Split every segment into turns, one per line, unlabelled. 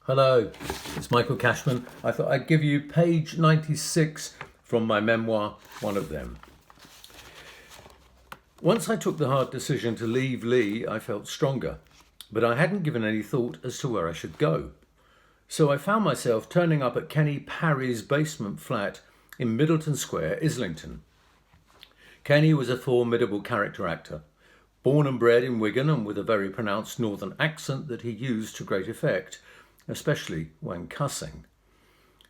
Hello, it's Michael Cashman. I thought I'd give you page 96 from my memoir, One of Them. Once I took the hard decision to leave Lee, I felt stronger, but I hadn't given any thought as to where I should go. So I found myself turning up at Kenny Parry's basement flat in Middleton Square, Islington. Kenny was a formidable character actor, born and bred in Wigan and with a very pronounced northern accent that he used to great effect, especially when cussing.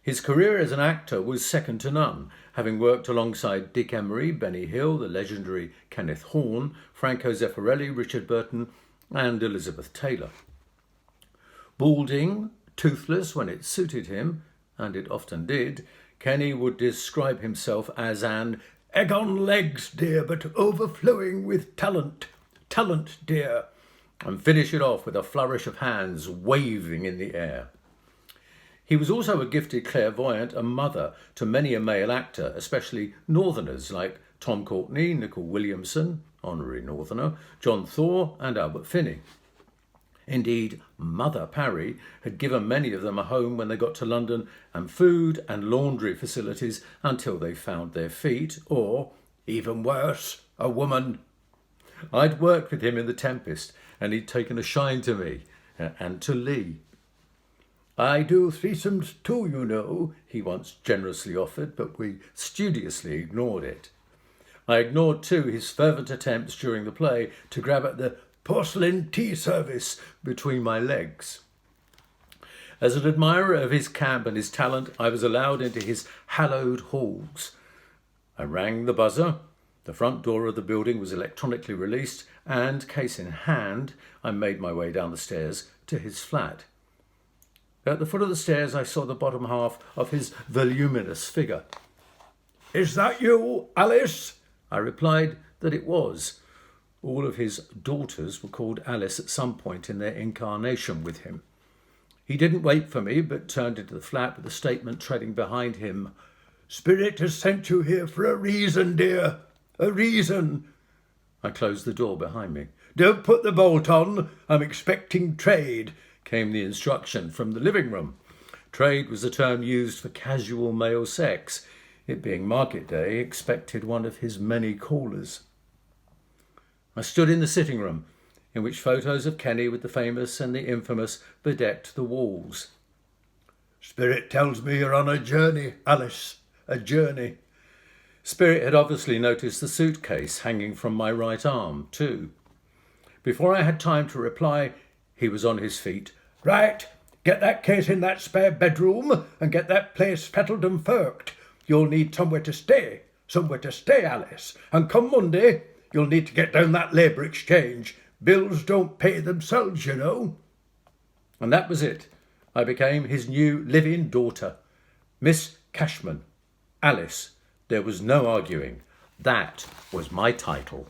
His career as an actor was second to none, having worked alongside Dick Emery, Benny Hill, the legendary Kenneth Horne, Franco Zeffirelli, Richard Burton, and Elizabeth Taylor. Balding, toothless when it suited him, and it often did, Kenny would describe himself as an egg on legs, dear, but overflowing with talent. Talent, dear. And finish it off with a flourish of hands waving in the air. He was also a gifted clairvoyant and mother to many a male actor, especially northerners like Tom Courtenay, Nicol Williamson, honorary northerner, John Thaw and Albert Finney. Indeed, Mother Parry had given many of them a home when they got to London and food and laundry facilities until they found their feet, or, even worse, a woman. I'd worked with him in The Tempest, and he'd taken a shine to me and to Lee. I do threesomes too, you know, he once generously offered, but we studiously ignored it. I ignored too his fervent attempts during the play to grab at the porcelain tea service between my legs. As an admirer of his camp and his talent, I was allowed into his hallowed halls. I rang the buzzer. The front door of the building was electronically released, and, case in hand, I made my way down the stairs to his flat. At the foot of the stairs, I saw the bottom half of his voluminous figure. "Is that you, Alice?" I replied that it was. All of his daughters were called Alice at some point in their incarnation with him. He didn't wait for me, but turned into the flat with a statement treading behind him. "Spirit has sent you here for a reason, dear. A reason." I closed the door behind me. "Don't put the bolt on. I'm expecting trade," came the instruction from the living room. Trade was a term used for casual male sex. It being market day, expected one of his many callers. I stood in the sitting room, in which photos of Kenny with the famous and the infamous bedecked the walls. "Spirit tells me you're on a journey, Alice. A journey." Spirit had obviously noticed the suitcase hanging from my right arm, too. Before I had time to reply, he was on his feet. "Right, get that case in that spare bedroom and get that place fettled and furked. You'll need somewhere to stay, Alice. And come Monday, you'll need to get down that labour exchange. Bills don't pay themselves, you know." And that was it. I became his new live-in daughter, Miss Cashman, Alice. There was no arguing. That was my title.